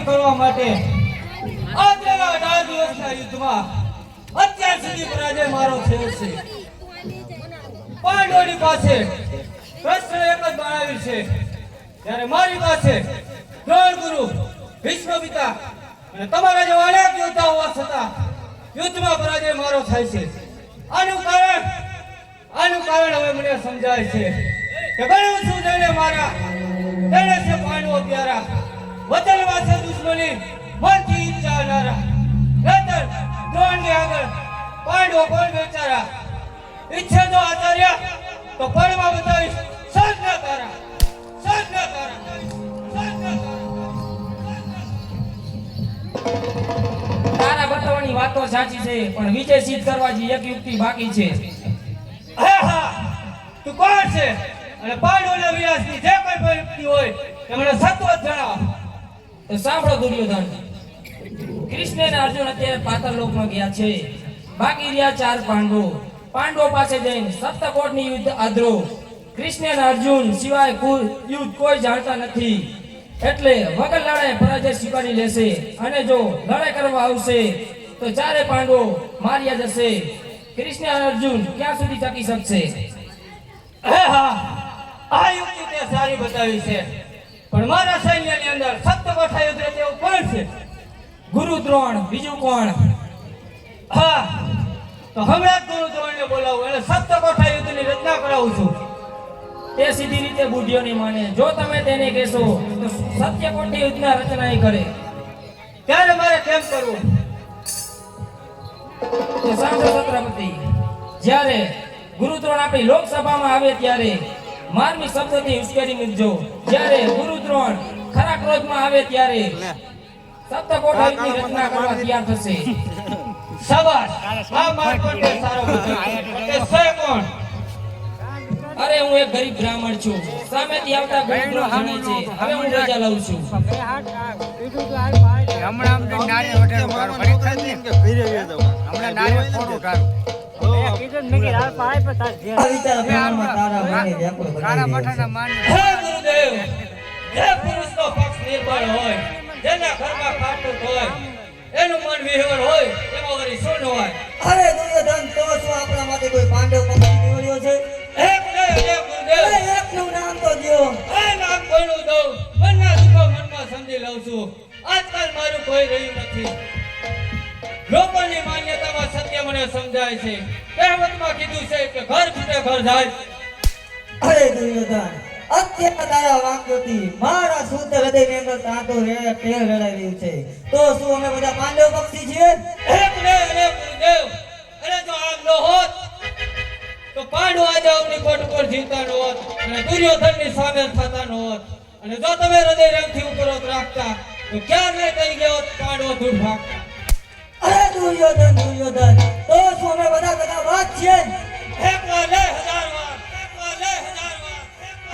કરવા માટે અત્યારે 18 દિવસના યુદ્ધમાં અત્યાર સુધી પરાજય મારો થયો છે. પાંડવોની પાસે પ્રશ્ન એક જ બનાવ્યું છે, ત્યારે મારી પાસે દ્રોણ ગુરુ, ભીષ્મ પિતા અને તમારા જેવા અનેક યોદ્ધા હોવા છતાં યુદ્ધમાં પરાજય મારો થાય છે. આનું કારણ હવે મને સમજાય છે કે ઘણું શું જઈને મારા તેને છે પાંડવો પ્યારા, વતનમાં છે દુશ્મની, મનથી ઈચ્છા નારા. નહીતર દ્રોણની આગળ પાંડવો કોણ બેચારા? ઈચ્છે તો આચાર્ય તો ફળમાં બતાવીશ સજ્ઞ તારા. તારા બતાવવાની વાતો સાચી છે, પણ વિજય સિદ્ધ કરવા જે એક યુક્તિ બાકી છે. હા, તું કોણ છે અને પાંડવોના વિનાશની જે કોઈ પણ યુક્તિ હોય તે મને સત્વત જણાવ. તો સાંભળો દુર્યોધન, કૃષ્ણ અને અર્જુન અત્યારે પાતાળ લોકમાં ગયા છે. બાકી રહ્યા 4 પાંડવો પાસે જઈને સપ્તકોટની યુદ્ધ આદરો. કૃષ્ણ અને અર્જુન સિવાય યુદ્ધ કોઈ જાણતા નથી, એટલે વગર લડાઈ પરાજય સ્વીકારી લેશે. અને જો લડાઈ કરવા આવશે તો 4 પાંડવો માર્યા જશે. કૃષ્ણ અને અર્જુન ક્યાં સુધી ટકી શકશે? હા, આ યુક્તિ તે સારી બતાવી છે, પણ મારા સૈન્યની અંદર સપ્તકોઠા યુદ્ધ તેવું કોણ છે? ગુરુ દ્રોણ, બીજું કોણ? હા, તો હમણાં જ ગુરુ દ્રોણને બોલાવું અને સપ્તકોઠા યુદ્ધની રચના કરાવું છું. તે સીધી રીતે બુદ્ધિઓ નહીં માને. જો તમે તેને કહેશો તો સત્યકોટી યુદ્ધના રચના એ કરે. ત્યારે મારે કેમ કરવું? તો સાંભળો છત્રપતિ, જ્યારે ગુરુ દ્રોણ આપણી લોકસભામાં આવે ત્યારે માર્મિક શબ્દોથી ઉશ્કેરી મૂકજો. જ્યારે ગુરુ દ્રોણ ખરા ક્રોધમાં આવે ત્યારે સપ્તકોઠા યુદ્ધની રચના કરવા તૈયાર થશે. શાબાશ, આ માર્ગ પર સારો બતાવ્યો. તે છે કોણ? અરે હું એક ગરીબ બ્રાહ્મણ છું. સામેથી આવતા ગરીબ દ્રોણ જણાય છે. હવે હું રજા લઉં છું. હમણાં નારી વઢેરો કાઢો ઘડી થાય ને હમણાં નારી ફોડો કાઢો તારા મઠાના માની. હે ગુરુદેવ, જે પુરુષનો પક્ષ નિર્બળ હોય, જેના ઘરમાં ખાટું હોય, એનું મન વિહવળ હોય, એમાં વળી શું ન હોય? અરે દુર્યોધન, તો શું આપણા માટે કોઈ પાંડવ પક્ષી નીવડ્યો છે? એક નહીં, એક ગુરુદેવ. એકનું નામ તો દ્યો. આ નામ કોઈનું દઉં? મનના દુઃખો મનમાં સમજી લઉં છું. આજકાલ મારું કોઈ રહ્યું નથી. લોકોની માન્યતામાં સત્ય મને સમજાય છે. કહેવતમાં કીધું છે કે ઘર છૂટે ઘર જાય. અરે દુર્યોધન, અત્યારે તારા વાક્યોથી મારા શુદ્ધ હૃદયની અંદર તાતો ટેર રડાઈ રહ્યું છે. તો શું અમે બધા પાંડવ પક્ષી છીએ? એક નહીં, એક ગુરુદેવ. અરે જો આમ ન હોત તો પાંડવો આજે અવની કોટ ઉપર જીવતા ન હોત અને દુર્યોધનની સામે થતા ન હોત. અને જો તમે હૃદય રંગથી ઉપરોત રાખતા તો ક્યાં નહીં થઈ ગયો પાંડવો ધૂળ ભાગતા. અરે દુર્યોધન, તો શું અમે બધા વાત છીએ? એક વાર લે, હજાર વાર.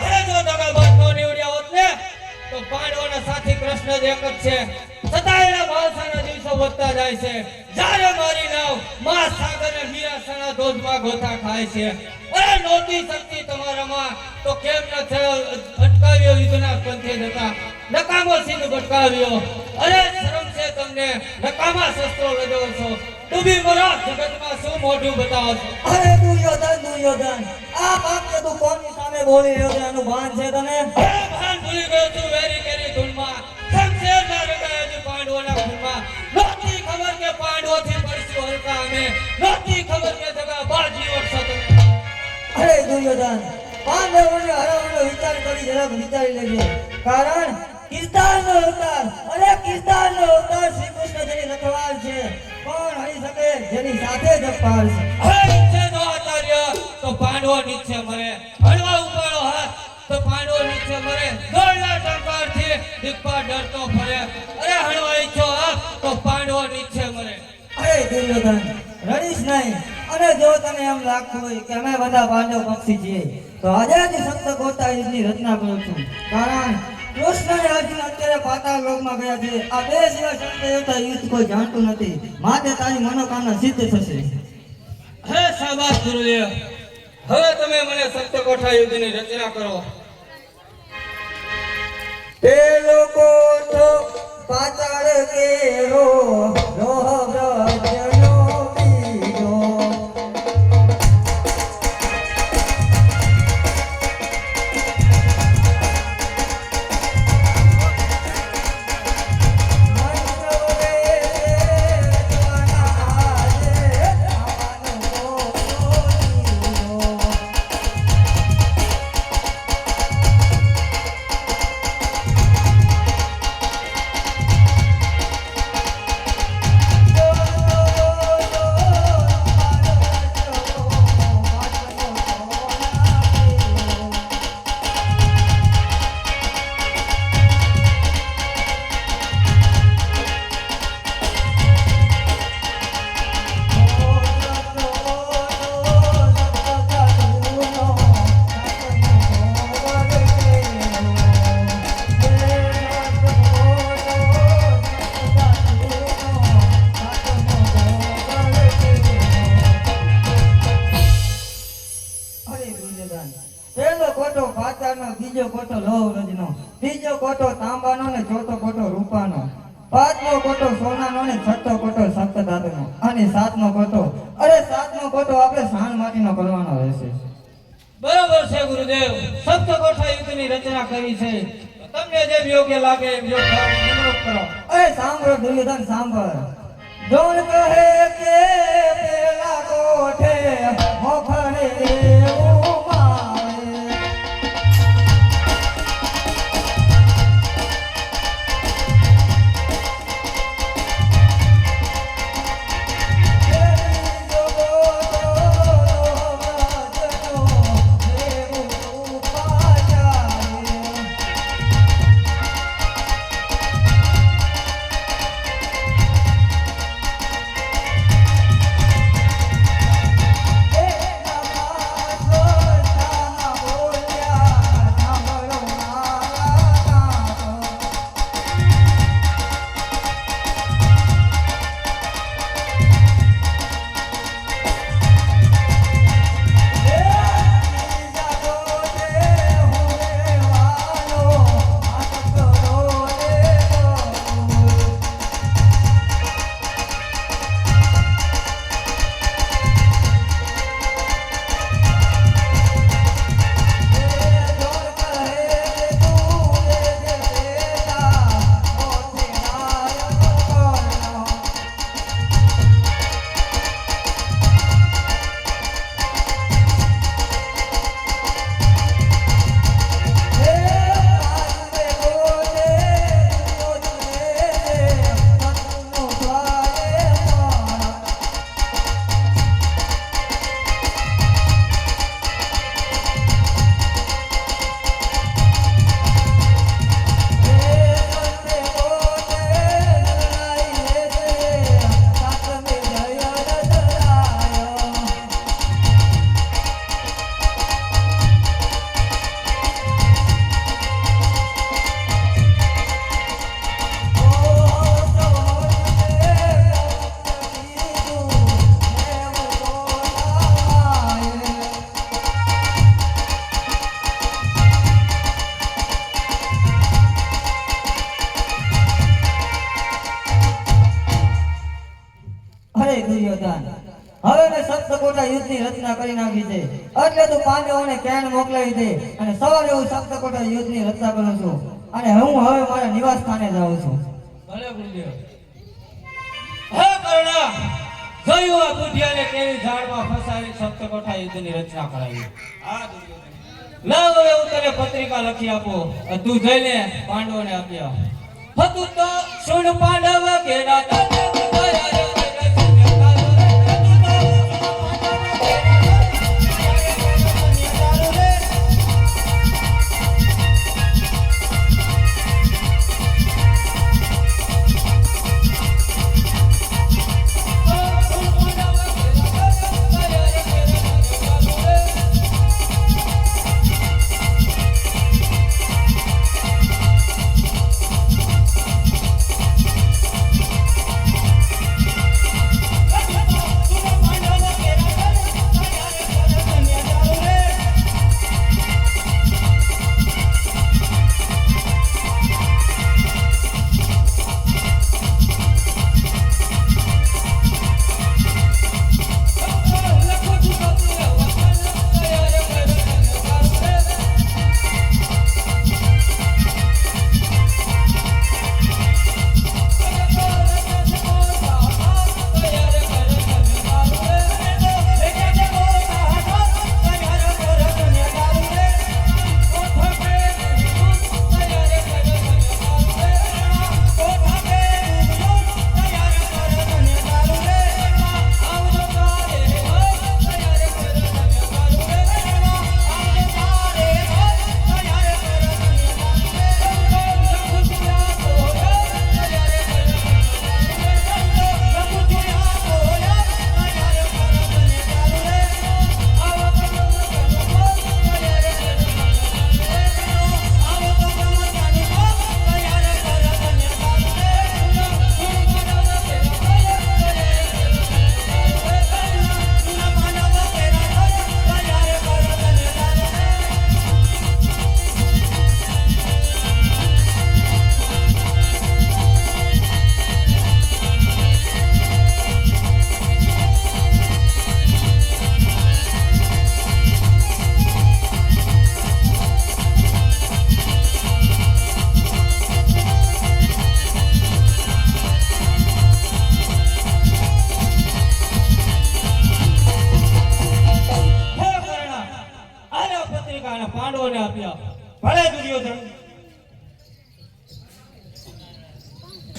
અરે જો દગાબાજ નો નીવડ્યા હોત ને તો પાંડવોના સાથી કૃષ્ણ જ એક જ છે. છતાં એના ભાવસાના દિવસો વધતા જાય છે. જ્યારે મારી નાવ માં સાગર અને મીરાસણા ધોધમાં ગોથા ખાય છે. અરે નહોતી શક્તિ તમારામાં તો કેમ ન થયો અટકાવ્યો યુદ્ધના પંથે જતા? નકામો સિંહ ભટકાવ્યો. અરે શરમ છે તમને? નકામા શસ્ત્રો લગાવો છો. ડૂબી મરો, જગતમાં શું મોઢું બતાવો છો? અરે દુર્યોધન, આ વાક્ય તું કોની સામે બોલી રહ્યો છે એનું ભાન છે તને? હે ભાન ભૂલી ગયો છું વેરી કેરી ધૂનમાં. શમશેરના રગાય હજુ પાંડવોના ખૂનમાં. નહોતી ખબર કે પાંડવોથી પડશું હલકા અમે. નહોતી ખબર કે જગા બાજી ઓળશો તમે. અરે દુર્યોધન, પાંડવોને હરાવવાનો વિચાર કરી જરાક વિચારી લેજે. કારણ કિસ્તાનનો અવતાર શ્રી કૃષ્ણ જેની રખવાલ છે. કોણ હરી શકે જેની સાથે જ પાર છે? હવે નીચે નો આચાર્ય તો પાંડવો નીચે મરે. હળવા ઉપાડો હાથ તો પાંડવો નીચે મરે. દોડના ટંકારથી દિગ્પાળ ડરતો ફરે. અરે હળવા ઈચ્છો આપ તો પાંડવો નીચે મરે. અરે દુર્યોધન, રડીશ નહીં. અને જો તને એમ લાગતું હોય કે અમે બધા પાંડવ પક્ષી છીએ તો આજે જ સપ્તકોઠા યુદ્ધની રચના કરું છું. કારણ કૃષ્ણ અને અર્જુન અત્યારે પાતાળ લોકમાં ગયા છે. આ બે સિવાય સત્ય દેવતા યુદ્ધ કોઈ જાણતું નથી. માટે તારી મનોકામના સિદ્ધ થશે. હે શાબાશ ગુરુદેવ, હવે તમે મને સપ્તકોઠા યુદ્ધની રચના કરો. તે લોકો તો પાતાળ કેરો રોહ વ્રજનો બીજો. પહેલો કોટો પાતાળનો, બીજો કોટો લોહરજનો, ત્રીજો કોટો તાંબાનો ને ચોથો કોટો રૂપાનો, પાંચમો કોટો સોનાનો ને છઠ્ઠો કોટો સપ્તધાતુનો અને સાતમો કોટો આપણે સાણ માટીનો કરવાનો રહેશે. બરોબર છે ગુરુદેવ, સપ્તકોઠા યુદ્ધની રચના કરી છે. તમને જેમ યોગ્ય લાગે એમ યોગ્ય નિમણૂક કરો. અરે સાંભળો દુર્યોધન, સાંભળ. દ્રોણ કહે કે પેલા કોઠે મોખરે એવું મારે. દુર્યોધન, હવે મેં સપ્તકોઠા યુદ્ધની રચના કરી નાખી છે. એટલે તું પાંડવોને કેણ મોકલાવી દે અને સવારે હું સપ્તકોઠા યુદ્ધની રચના કરું છું અને હું હવે મારા નિવાસ સ્થાને જાઉં છું. ભલે ગુરુદેવ. હે કર્ણ, જોયું આ બુઢિયાને કેવી ઝાડમાં ફસાવી સપ્તકોઠા યુદ્ધની રચના કરાવી. હા દુર્યોધન, લાવ હવે હું તને પત્રિકા લખી આપું, તું જઈને પાંડવોને આપી આવ. હતું તો સુન પાંડવ કેરા તને ઉતાર્યા રે.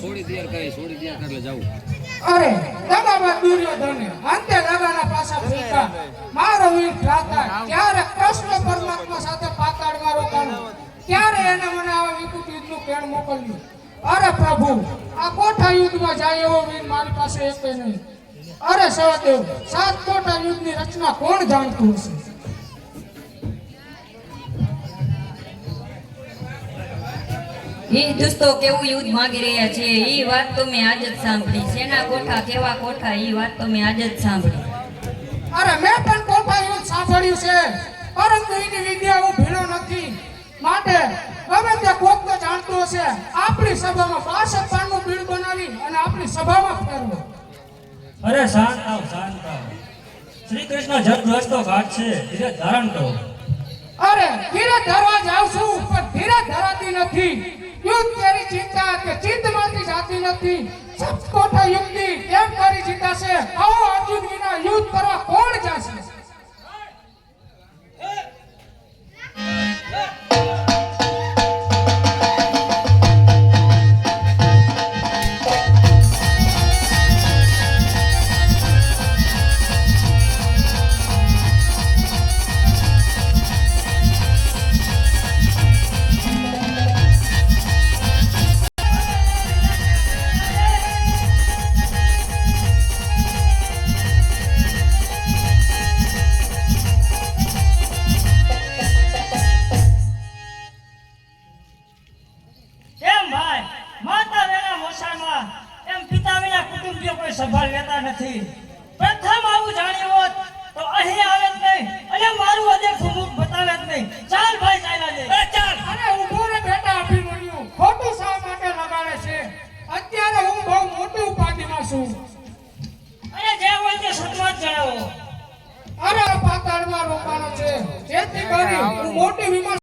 છોડી તૈયાર કરી જાવું. અરે દગાબાજ દુર્યોધને અંતે દગાના પાછા ફેંકા મારો વીર ભ્રાતા ક્યારે કૃષ્ણ પરમાત્મા સાથે પાતાળમાં રોકાણો ક્યારે એને મને આવા વિકૃત યુદ્ધનું કેણ મોકલ્યું. અરે પ્રભુ આ કોઠા યુદ્ધમાં જાય એવો વીર મારી પાસે એક નહીં. અરે સહદેવ 7 કોઠા યુદ્ધની રચના કોણ જાણતું હશે. ઈ દોસ્તો કેવું યુદ્ધ માંગી રહ્યા છે ઈ વાત તો મેં આજ જ સાંભળી. સેના કોઠા કેવા કોઠા ઈ વાત તો મેં આજ જ સાંભળી. અરે મેં પણ કોઠા યુદ્ધ સાંભળ્યું છે પરંતુ એની વિદ્યા હું ભીનો નથી. માટે ગમે તે કોક તો જાણતું હશે. આપણી સભામાં 62 પાનનું બીડ બનાવી અને આપણી સભામાં ફેરવો. અરે શાંત થાવ. શ્રી કૃષ્ણ જગદ્રસ્તો ઘાટ છે, ધીરે ધારણ કરો. અરે ધીરે ધરવા જાવ છું પણ ધીરે ધરાતી નથી. યુદ્ધ કરી ચિંતા કે ચિંતમાંથી જાતી નથી. સપ્તકોઠા યુદ્ધની કેમ કરી જીતાશે? આવો અર્જુન વિના યુદ્ધ કરવા કોણ જશે? સંભાળ લેતા નથી. પ્રથમ આવું જાણ્યું હોત તો અહીં આવે જ નહીં અને મારું અદેખું મુખ બતાવે જ નહીં. ચાલ ભાઈ ચાલ્યા જાય. ચાલ. અરે ઊભો રે બેટા અભિમન્યુ, ખોટું શા માટે લગાડે છે? અત્યારે હું બહુ મોટી ઉપાધિમાં છું. અને જે હોય તે સત્વત જણાવો. અરે પાતાળમાં રોકાણો છે જેથી કરી હું મોટી વિમાન